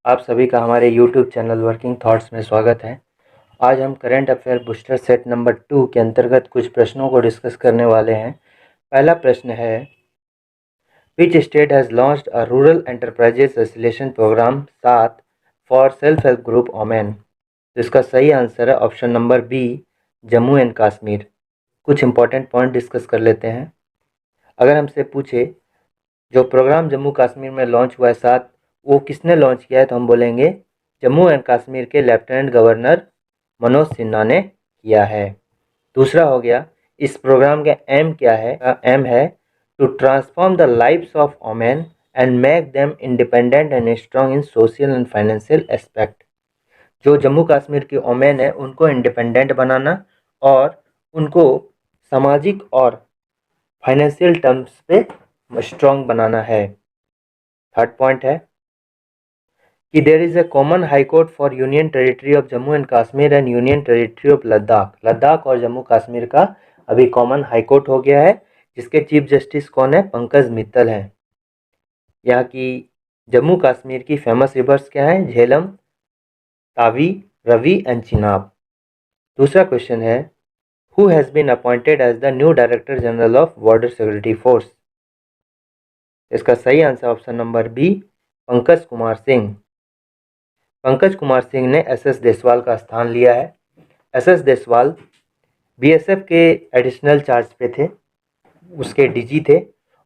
आप सभी का हमारे YouTube चैनल वर्किंग थॉट्स में स्वागत है। आज हम current affair booster set number 2 के अंतर्गत कुछ प्रश्नों को डिस्कस करने वाले हैं। पहला प्रश्न है, which state has launched a rural enterprises association programme 7 for self help group women. तो इसका सही आंसर है option number B, Jammu and Kashmir. कुछ इंपॉर्टेंट पॉइंट डिस्कस कर लेते हैं। अगर हमसे पूछे जो प्रोग्राम जम्मू कश्मीर में लॉन्च हुआ है 7, वो किसने लॉन्च किया है, तो हम बोलेंगे जम्मू एंड कश्मीर के लेफ्टिनेंट गवर्नर मनोज सिन्हा ने किया है। दूसरा हो गया, इस प्रोग्राम का एम क्या है? एम है to transform the lives of women and make them independent and strong in social and financial aspect. जो जम्मू कश्मीर की वोमेन है उनको इंडिपेंडेंट बनाना और उनको सामाजिक और फाइनेंशियल टर्म्स पे स्ट्रॉन्ग बनाना है। थर्ड पॉइंट है कि there is a common high court for union territory of Jammu and Kashmir and union territory of Ladakh. Ladakh और जम्मू कश्मीर का अभी कॉमन हाई कोर्ट हो गया है, जिसके चीफ जस्टिस कौन है? पंकज मित्तल हैं। यहाँ की जम्मू कश्मीर की फेमस रिवर्स क्या है? झेलम, तावी, रवि एंड चिनाब। दूसरा क्वेश्चन है, who has been appointed as the new director general of border security force. इसका सही answer option number B, Pankaj Kumar Singh. Pankaj Kumar Singh ने एसएस देसवाल का स्थान लिया है। एसएस देसवाल बीएसएफ के एडिशनल चार्ज पे थे, उसके डीजी थे,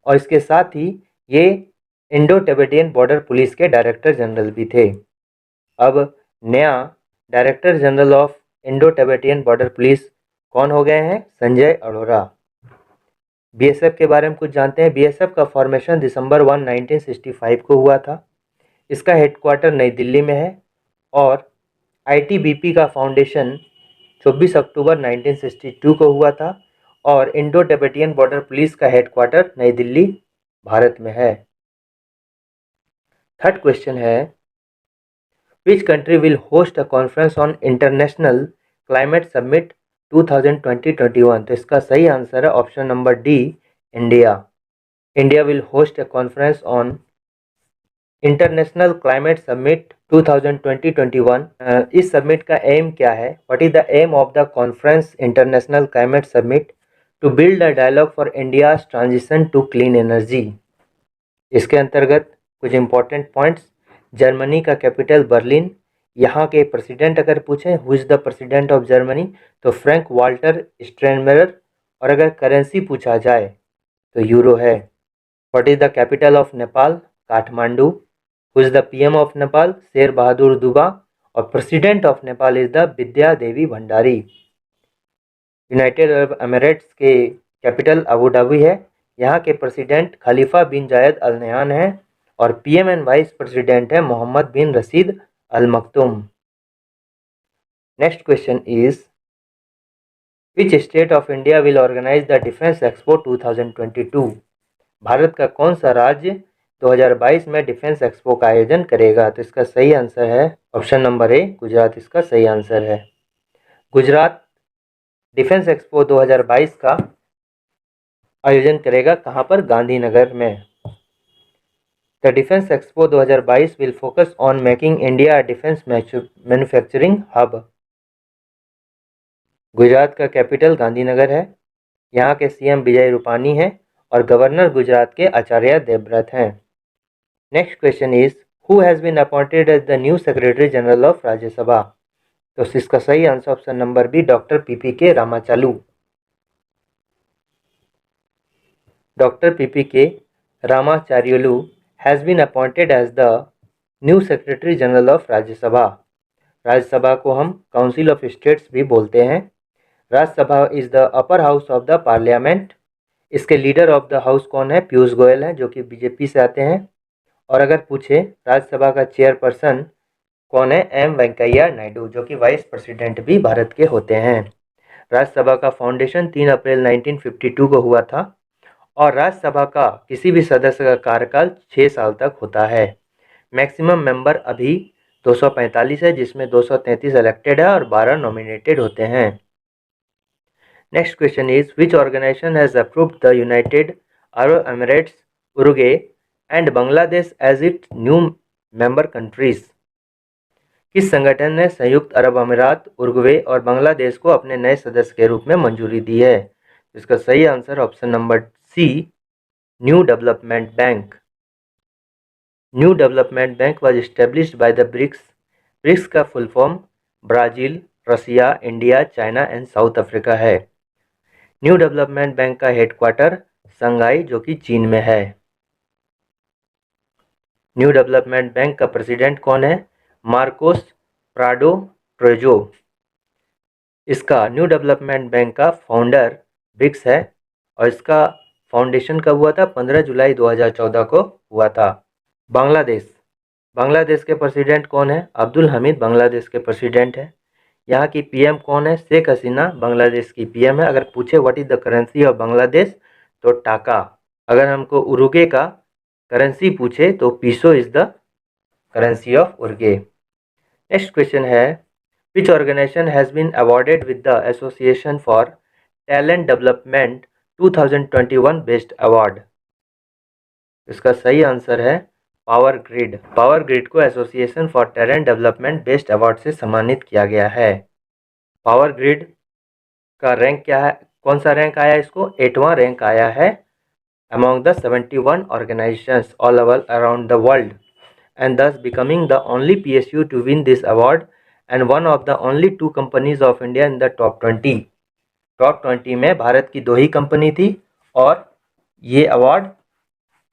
और इसके साथ ही ये इंडो टिबेटियन बॉर्डर पुलिस के डायरेक्टर जनरल भी थे। अब नया director general of Indo Tibetan border police कौन हो गए हैं? संजय अरोरा। बीएसएफ के बारे में कुछ जानते हैं। बीएसएफ का फॉर्मेशन दिसंबर 1, 1965 को हुआ था। इसका हेडक्वार्टर नई दिल्ली में है और आईटीबीपी का फाउंडेशन 24 अक्टूबर 1962 को हुआ था और इंडो टिबेटियन बॉर्डर पुलिस का हेडक्वार्टर नई दिल्ली, भारत में है। थर्ड क्वेश्चन है, which country will host a conference on international climate summit 2020-21। तो इसका सही आंसर है option number D, India. India will host a conference on international climate summit 2020-21। इस समिट का एम क्या है? What is the aim of the conference international climate summit? To build a dialogue for India's transition to clean energy. इसके अंतर्गत कुछ important points, Germany का capital Berlin. यहाँ के प्रेसिडेंट अगर पूछें who is the president of Germany, तो Frank Walter Steinmeier. और अगर करेंसी पूछा जाए तो यूरो है। What is the capital of Nepal? Kathmandu. Who is the PM of Nepal? Sher Bahadur Deuba. और president of Nepal is the Vidya Devi Bhandari. United Arab Emirates के कैपिटल अबू धाबी है। यहाँ के प्रेसिडेंट खलीफा बिन जायद अल नहयान है और पीएम एंड वाइस प्रेसिडेंट है Mohammed bin Rashid Al Maktoum. Next question is, which state of India will organise the defence expo 2022। Bharat का कौन सा राज्य 2022 में डिफेंस एक्सपो का आयोजन करेगा? तो इसका सही आंसर है ऑप्शन नंबर ए, गुजरात। इसका सही आंसर है। गुजरात डिफेंस एक्सपो 2022 का आयोजन करेगा कहाँ पर? गांधीनगर में। The defence expo 2022 will focus on making India defence manufacturing hub. Gujarat का कैपिटल गांधीनगर है। यहाँ के सीएम विजय रूपानी हैं और गवर्नर गुजरात के आचार्य देवव्रत हैं। Next question is, who has been appointed as the new secretary general of Rajya Sabha. तो इसका सही answer option number B, doctor P P K Ramachalu. Doctor P P K Ramacharyulu has been appointed as the new secretary general of Rajya Sabha. Rajya Sabha को हम council of states भी बोलते हैं। Rajya Sabha is the upper house of the parliament. इसके leader of the house कौन है? पीयूष गोयल हैं, जो कि बीजेपी से आते हैं। और अगर पूछे राज्यसभा का चेयरपर्सन कौन है? एम वेंकैया नायडू, जो कि वाइस प्रेसिडेंट भी भारत के होते हैं। राज्यसभा का फाउंडेशन 3 अप्रैल 1952 को हुआ था और राज्यसभा का किसी भी सदस्य का कार्यकाल 6 साल तक होता है। मैक्सिमम मेंबर अभी 245 है, जिसमें 233 इलेक्टेड है और 12 नॉमिनेटेड होते हैं। Next question is, which organisation has approved the United Arab Emirates, Uruguay and Bangladesh as its new member countries. किस संगठन ने संयुक्त अरब अमीरात, उरुग्वे और बांग्लादेश को अपने नए सदस्य के रूप में मंजूरी दी है? इसका सही answer option number C, New Development Bank. New Development Bank was established by the BRICS. BRICS का full form Brazil, Russia, India, China and South Africa है। न्यू डेवलपमेंट बैंक का हेडक्वार्टर शंघाई जो कि चीन में है। न्यू डेवलपमेंट बैंक का president कौन है? Marcos Prado Troyjo. इसका न्यू डेवलपमेंट बैंक का फाउंडर ब्रिक्स है और इसका फाउंडेशन कब हुआ था? 15 जुलाई 2014 को हुआ था। बांग्लादेश। बांग्लादेश के प्रेसिडेंट कौन है? अब्दुल हमीद बांग्लादेश के प्रेसिडेंट है। यहाँ की पीएम कौन है? शेख हसीना बांग्लादेश की पीएम है। अगर पूछे what is the currency of Bangladesh तो टाका। अगर हमको उरुग्वे का करेंसी पूछे तो peso is the currency of Uruguay. Next question है, which organisation has been awarded with the Association for Talent Development 2021 best award? इसका सही आंसर है पावर ग्रिड। पावर ग्रिड को Association for Talent Development best award से सम्मानित किया गया है। पावर ग्रिड का रैंक क्या है? कौन सा रैंक आया इसको? 8वां रैंक आया है among the 71 organizations all over around the world, and thus becoming the only PSU to win this award and one of the only 2 companies of India in the top 20। Top 20 में भारत की 2 ही company थी और ये award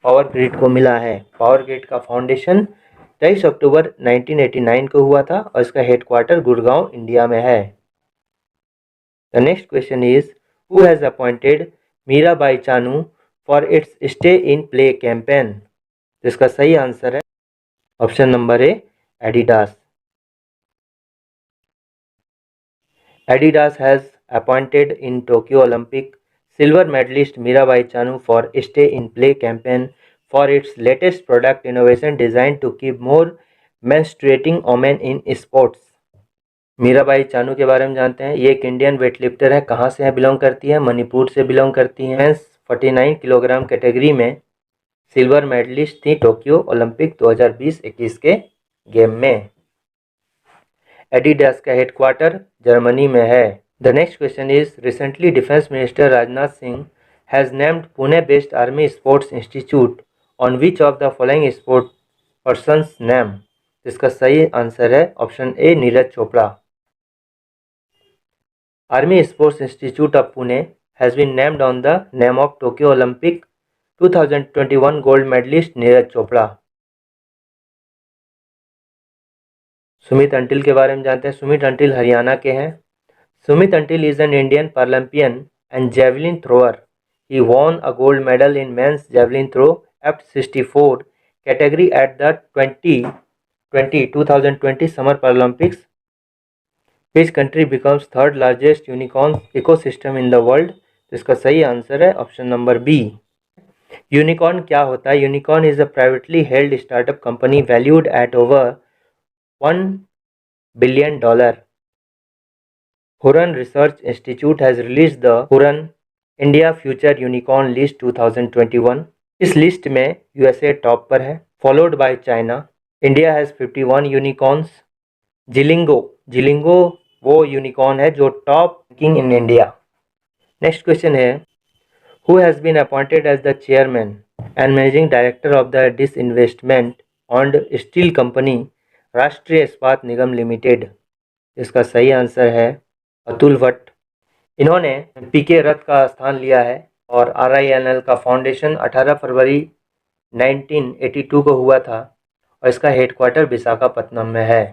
power Grid को मिला है। Power grid का foundation 23 अक्टूबर 1989 को हुआ था और इसका हेडक्वार्टर गुड़गांव इंडिया में है। The next question is, who has appointed Mirabai Chanu for its stay in play campaign? तो इसका सही आंसर है option number A, Adidas. Adidas has appointed in Tokyo Olympic silver medallist Mirabai Chanu for stay in play campaign for its latest product innovation design to keep more menstruating women in sports. Mirabai Chanu के बारे में जानते हैं। ये एक Indian weightlifter है। कहाँ से बिलोंग करती है? मणिपुर से बिलोंग करती हैं। 49 किलोग्राम कैटेगरी में सिल्वर मेडलिस्ट थी टोक्यो ओलंपिक 2020-21 के गेम में। एडिडास का हेडक्वार्टर जर्मनी में है। The next question is, recently defence minister Rajnath Singh has named Pune based army sports institute on which of the following sport persons name? इसका सही answer है option A, Neeraj Chopra. Army Sports Institute of Pune has been named on the name of Tokyo Olympic 2021 gold medalist Neeraj Chopra. Sumit until के बारे में जानते हैं। Sumit until Haryana के हैं। Sumit Antil is an Indian paralympian and javelin thrower. He won a gold medal in men's javelin throw at 64 category at the 2020 Summer Paralympics. Which country becomes third largest unicorn ecosystem in the world? तो इसका सही answer है option number B. Unicorn क्या होता है? Unicorn is a privately held startup company valued at over $1 billion। Hurun Research Institute has release the Hurun India Future Unicorn List 2021। इस list में USA top पर है, followed by China. India has 51 unicorns. Zilingo वो unicorn है जो top ranking in India. Next question है, who has been appointed as the chairman and managing director of the disinvestment owned steel company राष्ट्रीय इस्पात निगम limited? इसका सही answer है अतुल भट्ट। इन्होंने पीके रथ का स्थान लिया है और RINL का फाउंडेशन 18 फरवरी 1982 को हुआ था और इसका हेडक्वार्टर विशाखापत्तनम में है।